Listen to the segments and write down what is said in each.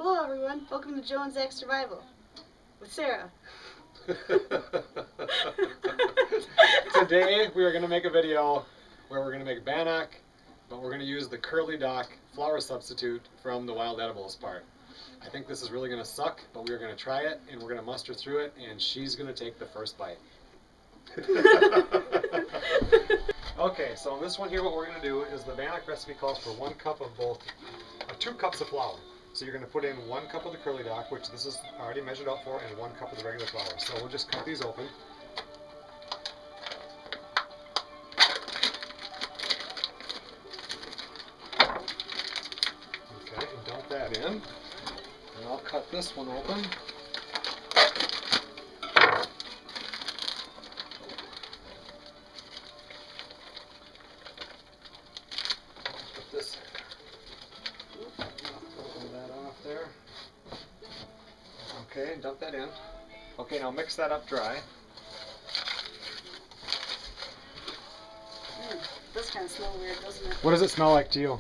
Hello everyone, welcome to Joe and Zach's Survival with Sarah. Today we are going to make a video where we're going to make bannock, but we're going to use the curly dock flour substitute from the wild edibles part. I think this is really going to suck, but we're going to try it and we're going to muster through it, and she's going to take the first bite. Okay, so in this one here what we're going to do is the bannock recipe calls for 1 cup of both, 2 cups of flour. So you're going to put in 1 cup of the curly dock, which this is already measured out for, and 1 cup of the regular flour. So we'll just cut these open. Okay, and dump that in. And I'll cut this one open. Put this, pull that off there. Okay, dump that in. Okay, now mix that up dry. This kind of smells weird, doesn't it? What does it smell like to you?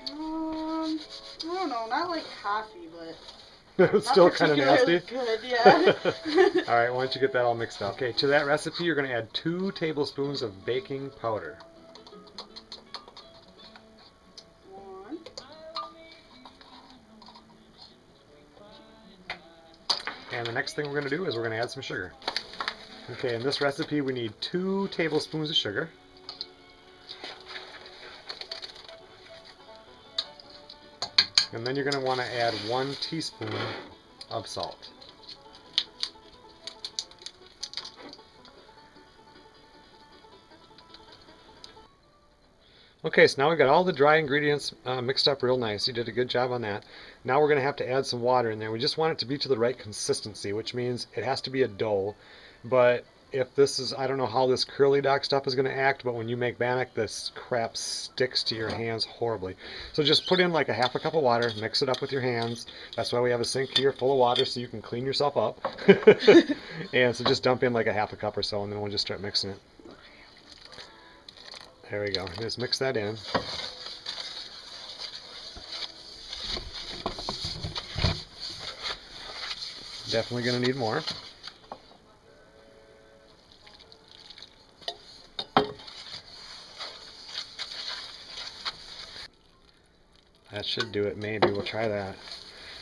I don't know, not like coffee, but It's still kind of nasty. Good, yeah. All right, why don't you get that all mixed up? Okay, to that recipe, you're going to add 2 tablespoons of baking powder. 1. And the next thing we're going to do is we're going to add some sugar. Okay, in this recipe, we need 2 tablespoons of sugar. And then you're going to want to add 1 teaspoon of salt. Okay, so now we've got all the dry ingredients mixed up real nice. You did a good job on that. Now we're going to have to add some water in there. We just want it to be to the right consistency, which means it has to be a dough. But if this is, I don't know how this curly dock stuff is going to act, but when you make bannock, this crap sticks to your hands horribly. So just put in like a half a cup of water, mix it up with your hands. That's why we have a sink here full of water so you can clean yourself up. And so just dump in like a half a cup or so, and then we'll just start mixing it. There we go. Just mix that in. Definitely going to need more. That should do it, maybe. We'll try that.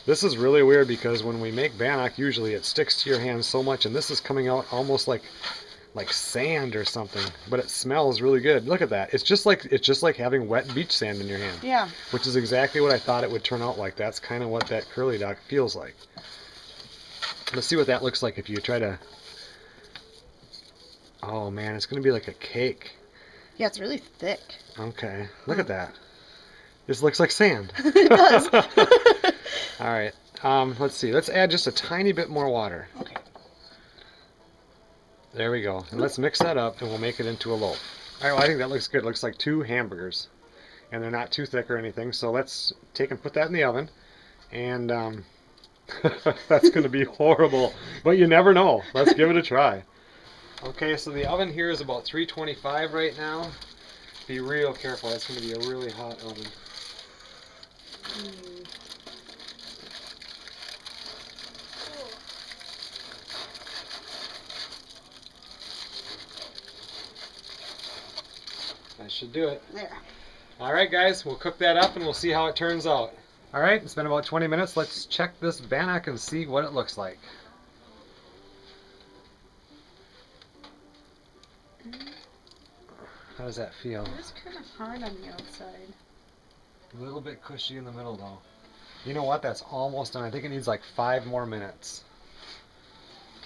This is really weird because when we make bannock, usually it sticks to your hands so much, and this is coming out almost like sand or something, but it smells really good. Look at that. It's just like having wet beach sand in your hand. Yeah. Which is exactly what I thought it would turn out like. That's kind of what that curly dock feels like. Let's see what that looks like if you try to... Oh man, it's going to be like a cake. Yeah, it's really thick. Okay, look at that. This looks like sand. It does. Alright, let's see. Let's add just a tiny bit more water. Okay. There we go. And let's mix that up and we'll make it into a loaf. Alright, well, I think that looks good. It looks like 2 hamburgers. And they're not too thick or anything. So let's take and put that in the oven. And that's going to be horrible. But you never know. Let's give it a try. Okay, so the oven here is about 325 right now. Be real careful. That's going to be a really hot oven. That should do it. There. Alright guys, we'll cook that up and we'll see how it turns out. Alright, it's been about 20 minutes. Let's check this bannock and see what it looks like. How does that feel? It's kind of hard on the outside. A little bit cushy in the middle though. You know what? That's almost done. I think it needs like 5 more minutes.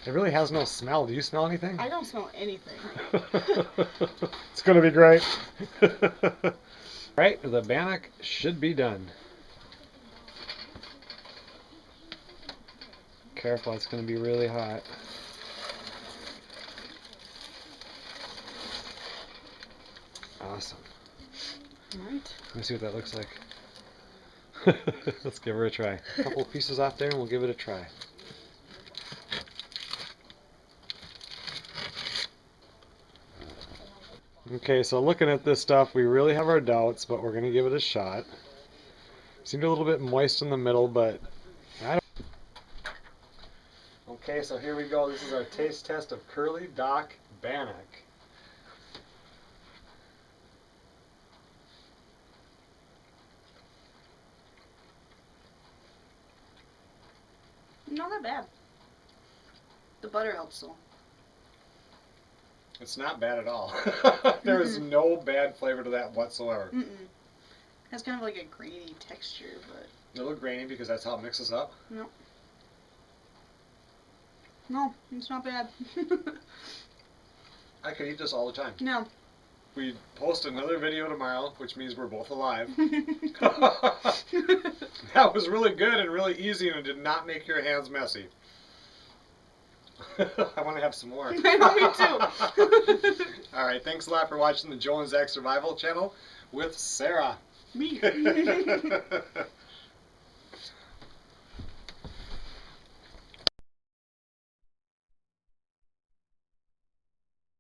It really has no smell. Do you smell anything? I don't smell anything. It's going to be great. Right, the bannock should be done. Careful, it's going to be really hot. Awesome. Alright. Let me see what that looks like. Let's give her a try. A couple pieces off there and we'll give it a try. Okay, so looking at this stuff, we really have our doubts, but we're going to give it a shot. Seemed a little bit moist in the middle, but I don't. Okay, so here we go. This is our taste test of Curly Dock Bannock. Not that bad. The butter helps though. It's not bad at all. There is no bad flavor to that whatsoever. Has kind of like a grainy texture, but A little grainy because that's how it mixes up. no, it's not bad. I could eat this all the time. No. We post another video tomorrow, which means we're both alive. That was really good and really easy, and it did not make your hands messy. I want to have some more. I know, me too. All right, thanks a lot for watching the Joe and Zach Survival channel with Sarah. Me.